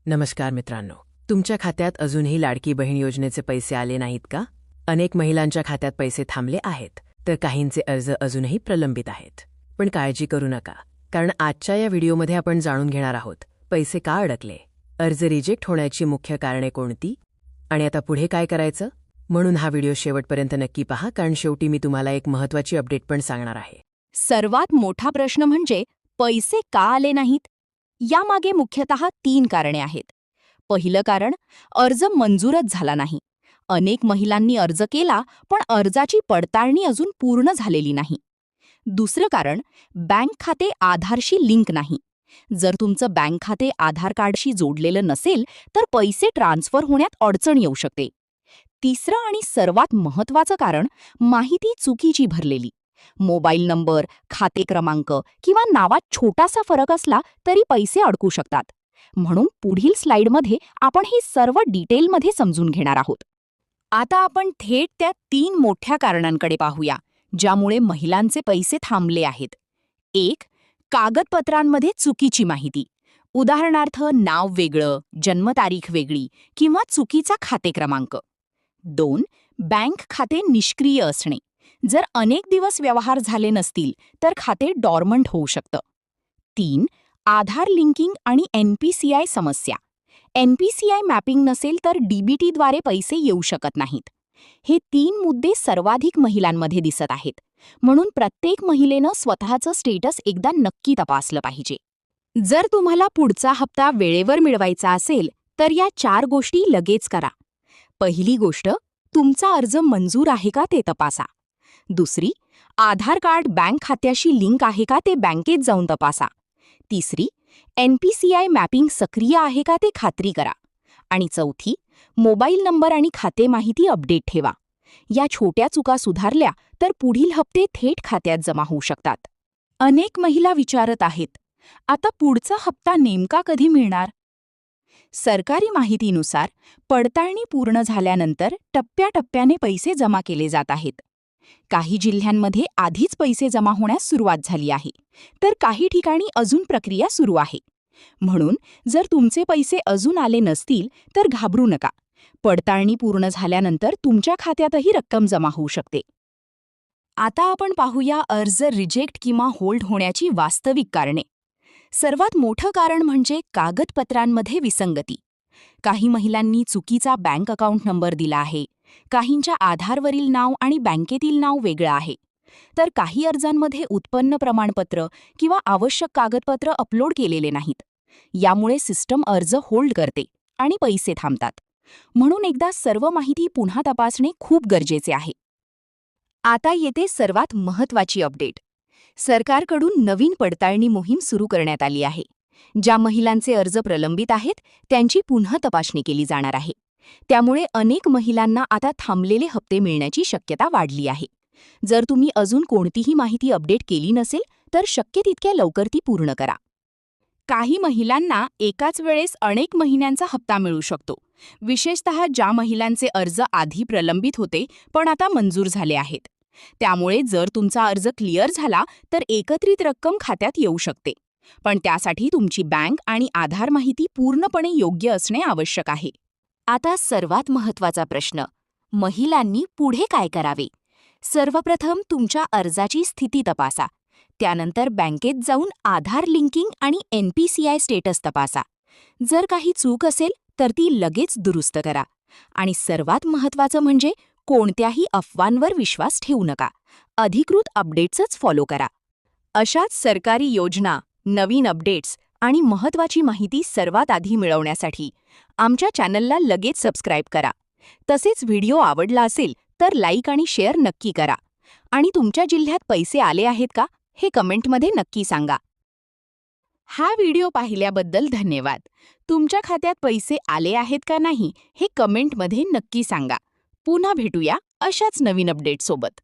नमस्कार मित्रांनो, तुमच्या खात्यात अजूनही लाडकी बहीण योजनेचे पैसे आले नाहीत का? अनेक महिलांच्या खात्यात पैसे थांबले आहेत, तर काहींचे अर्ज अजूनही प्रलंबित आहेत. पण काळजी करू नका, कारण आजच्या या व्हिडिओमध्ये आपण जाणून घेणार आहोत पैसे का अडकले, अर्ज रिजेक्ट होण्याची मुख्य कारणे कोणती आणि आता पुढे काय करायचं. म्हणून हा व्हिडिओ शेवटपर्यंत नक्की पहा, कारण शेवटी मी तुम्हाला एक महत्त्वाची अपडेट पण सांगणार आहे. सर्वात मोठा प्रश्न म्हणजे पैसे का आले नाहीत. यामागे मुख्यतः 3 कारणे आहेत. पहिलं कारण, अर्ज मंजूरच झाला नाही. अनेक महिलांनी अर्ज केला, पण अर्जाची पडताळणी अजून पूर्ण झालेली नाही. दुसरं कारण, बँक खाते आधारशी लिंक नाही. जर तुमचं बँक खाते आधार कार्डशी जोडलेलं नसेल, तर पैसे ट्रान्सफर होण्यात अडचण येऊ शकते. तिसरं आणि सर्वात महत्त्वाचं कारण, माहिती चुकीची भरलेली. मोबाईल नंबर, खाते क्रमांक किंवा नावात छोटासा फरक असला तरी पैसे अडकू शकतात. म्हणून पुढील स्लाइडमध्ये आपण हे सर्व डिटेलमध्ये समजून घेणार आहोत. आता आपण थेट त्या 3 मोठ्या कारणांकडे पाहूया, ज्यामुळे महिलांचे पैसे थांबले आहेत. 1. कागदपत्रांमध्ये चुकीची माहिती. उदाहरणार्थ नाव वेगळं, जन्मतारीख वेगळी किंवा चुकीचा खाते क्रमांक. 2. बँक खाते निष्क्रिय असणे. जर अनेक दिवस व्यवहार झाले नसतील तर खाते डॉर्मंट होऊ शकतं. 3. आधार लिंकिंग आणि NPCI समस्या. NPCI मॅपिंग नसेल तर DBTद्वारे पैसे येऊ शकत नाहीत. हे 3 मुद्दे सर्वाधिक महिलांमध्ये दिसत आहेत. म्हणून प्रत्येक महिलेनं स्वतःचं स्टेटस एकदा नक्की तपासलं पाहिजे. जर तुम्हाला पुढचा हप्ता वेळेवर मिळवायचा असेल तर या 4 गोष्टी लगेच करा. पहिली गोष्ट, तुमचा अर्ज मंजूर आहे का ते तपासा. दुसरी, आधार कार्ड बँक खात्याशी लिंक आहे का ते बँकेत जाऊन तपासा. तिसरी, NPCI मॅपिंग सक्रिय आहे का ते खात्री करा. आणि चौथी, मोबाईल नंबर आणि खाते माहिती अपडेट ठेवा. या छोट्या चुका सुधारल्या तर पुढील हप्ते थेट खात्यात जमा होऊ शकतात. अनेक महिला विचारत आहेत, आता पुढचा हप्ता नेमका कधी मिळणार? सरकारी माहितीनुसार पडताळणी पूर्ण झाल्यानंतर टप्प्याटप्प्याने पैसे जमा केले जात आहेत. काही जिल्ह्यांमध्ये आधीच पैसे जमा होण्यास सुरुवात झाली आहे, तर काही ठिकाणी अजून प्रक्रिया सुरू आहे. म्हणून जर तुमचे पैसे अजून आले नसतील तर घाबरू नका. पडताळणी पूर्ण झाल्यानंतर तुमच्या खात्यातही रक्कम जमा होऊ शकते. आता आपण पाहूया अर्ज रिजेक्ट किंवा होल्ड होण्याची वास्तविक कारणे. सर्वात मोठं कारण म्हणजे कागदपत्रांमध्ये विसंगती. काही महिलांनी चुकीचा बँक अकाउंट नंबर दिला आहे. काहींच्या आधारवरील नाव आणि बँकेतील नाव वेगळं आहे. तर काही अर्जांमध्ये उत्पन्न प्रमाणपत्र किंवा आवश्यक कागदपत्र अपलोड केलेले नाहीत. यामुळे सिस्टम अर्ज होल्ड करते आणि पैसे थांबतात. म्हणून एकदा सर्व माहिती पुन्हा तपासणे खूप गरजेचे आहे. आता येते सर्वात महत्त्वाची अपडेट. सरकारकडून नवीन पडताळणी मोहीम सुरू करण्यात आली आहे. ज्या महिलांचे अर्ज प्रलंबित आहेत त्यांची पुन्हा तपासणी केली जाणार आहे. त्यामुळे अनेक महिलांना आता थांबलेले हप्ते मिळण्याची शक्यता वाढली आहे. जर तुम्ही अजून कोणतीही माहिती अपडेट केली नसेल तर शक्य तितक्या लवकर ती पूर्ण करा. काही महिलांना एकाच वेळेस अनेक महिन्यांचा हप्ता मिळू शकतो, विशेषतः ज्या महिलांचे अर्ज आधी प्रलंबित होते पण आता मंजूर झाले आहेत. त्यामुळे जर तुमचा अर्ज क्लिअर झाला तर एकत्रित रक्कम खात्यात येऊ शकते. पण त्यासाठी तुमची बँक आणि आधार माहिती पूर्णपणे योग्य असणे आवश्यक आहे. आता सर्वात महत्त्वाचा प्रश्न, महिलांनी पुढे काय करावे? सर्वप्रथम तुमच्या अर्जाची स्थिती तपासा. त्यानंतर बँकेत जाऊन आधार लिंकिंग आणि NPCI स्टेटस तपासा. जर काही चूक असेल तर ती लगेच दुरुस्त करा. आणि सर्वात महत्त्वाचं म्हणजे कोणत्याही अफवांवर विश्वास ठेवू नका. अधिकृत अपडेट्सच फॉलो करा. अशाच सरकारी योजना, नवीन अपडेट्स आणि महत्त्वाची माहिती सर्वात आधी मिळवण्यासाठी आमच्या चॅनलला लगेच सबस्क्राईब करा. तसेच व्हिडिओ आवडला असेल तर लाईक आणि शेअर नक्की करा. आणि तुमच्या जिल्ह्यात पैसे आले आहेत का हे कमेंटमध्ये नक्की सांगा. हा व्हिडिओ पाहिल्याबद्दल धन्यवाद. तुमच्या खात्यात पैसे आले आहेत का नाही हे कमेंटमध्ये नक्की सांगा. पुन्हा भेटूया अशाच नवीन अपडेटसोबत.